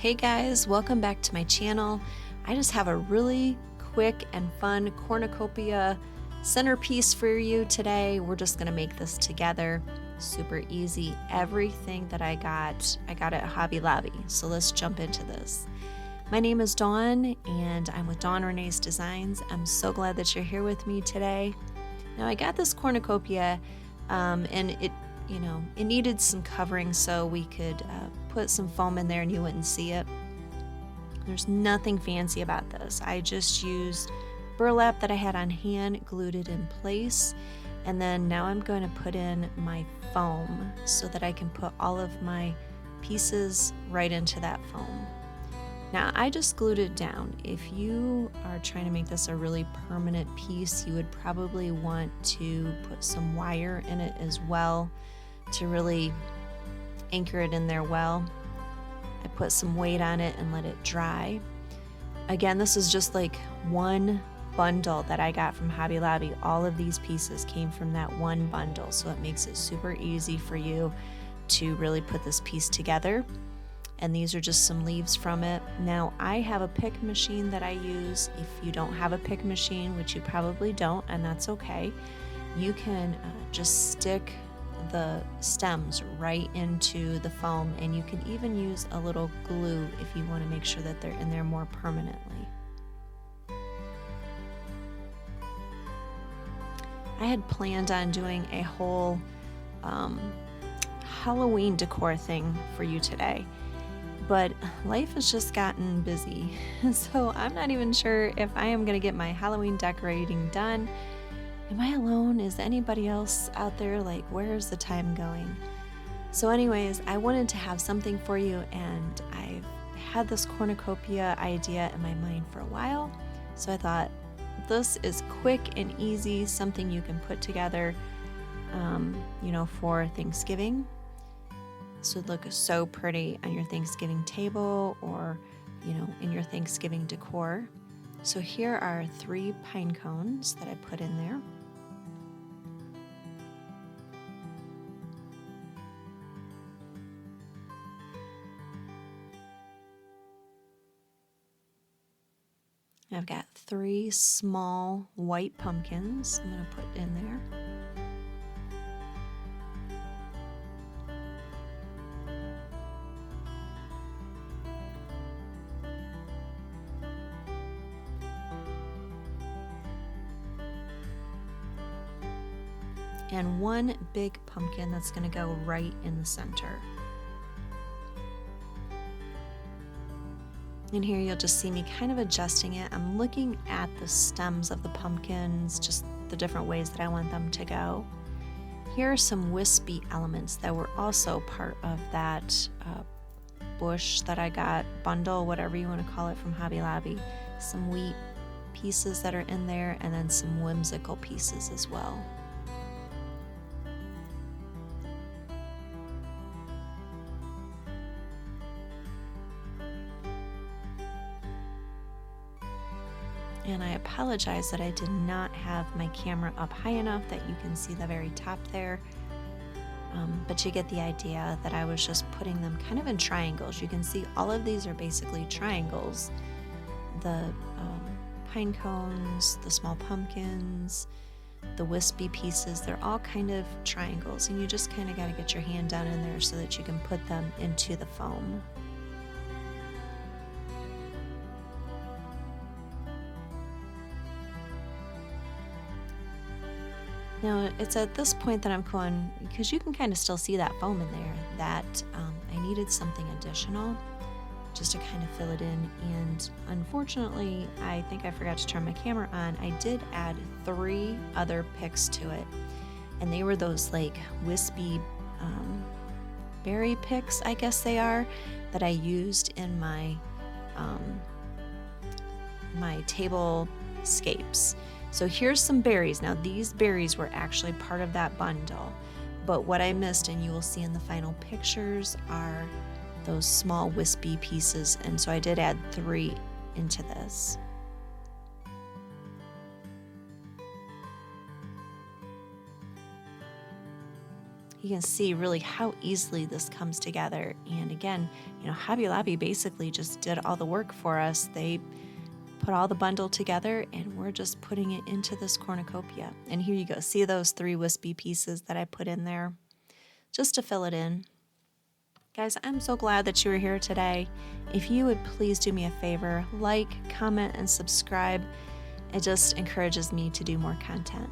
Hey guys, welcome back to my channel. I just have a really quick and fun cornucopia centerpiece for you today. We're just gonna make this together. Super easy. Everything that I got at Hobby Lobby. So let's jump into this. My name is Dawn and I'm with Dawn Renee's Designs. I'm so glad that you're here with me today. Now I got this cornucopia and it needed some covering so we could put some foam in there and you wouldn't see it. There's nothing fancy about this. I just used burlap that I had on hand, glued it in place, and then now I'm going to put in my foam so that I can put all of my pieces right into that foam. Now I just glued it down. If you are trying to make this a really permanent piece, you would probably want to put some wire in it as well to really anchor it in there well. I put some weight on it and let it dry. Again, this is just like one bundle that I got from Hobby Lobby. All of these pieces came from that one bundle, so it makes it super easy for you to really put this piece together. And these are just some leaves from it. Now I have a pick machine that I use. If you don't have a pick machine, which you probably don't, and that's okay, you can just stick the stems right into the foam, and you can even use a little glue if you want to make sure that they're in there more permanently. I had planned on doing a whole Halloween decor thing for you today, but life has just gotten busy, so I'm not even sure if I am going to get my Halloween decorating done. Am I alone? Is anybody else out there? Like, where's the time going? So anyways, I wanted to have something for you, and I've had this cornucopia idea in my mind for a while. So I thought this is quick and easy, something you can put together, for Thanksgiving. This would look so pretty on your Thanksgiving table or, in your Thanksgiving decor. So here are 3 pine cones that I put in there. I've got 3 small white pumpkins I'm going to put in there. And 1 big pumpkin that's going to go right in the center. And here you'll just see me kind of adjusting it. I'm looking at the stems of the pumpkins, just the different ways that I want them to go. Here are some wispy elements that were also part of that bush that I got, bundle, whatever you want to call it, from Hobby Lobby. Some wheat pieces that are in there, and then some whimsical pieces as well. And I apologize that I did not have my camera up high enough that you can see the very top there. But you get the idea that I was just putting them kind of in triangles. You can see all of these are basically triangles. The pine cones, the small pumpkins, the wispy pieces, they're all kind of triangles. And you just kind of got to get your hand down in there so that you can put them into the foam. Now it's at this point that I'm going, because you can kind of still see that foam in there, that I needed something additional just to kind of fill it in. And unfortunately, I think I forgot to turn my camera on. I did add 3 other picks to it, and they were those like wispy berry picks, I guess they are, that I used in my my table scapes. So here's some berries. Now these berries were actually part of that bundle, but what I missed, and you will see in the final pictures, are those small wispy pieces, and so I did add 3 into this. you can see really how easily this comes together. And again, Hobby Lobby basically just did all the work for us. They put all the bundle together and we're just putting it into this cornucopia. And here you go. See those 3 wispy pieces that I put in there just to fill it in. Guys, I'm so glad that you were here today. If you would please do me a favor, like, comment, and subscribe. It just encourages me to do more content.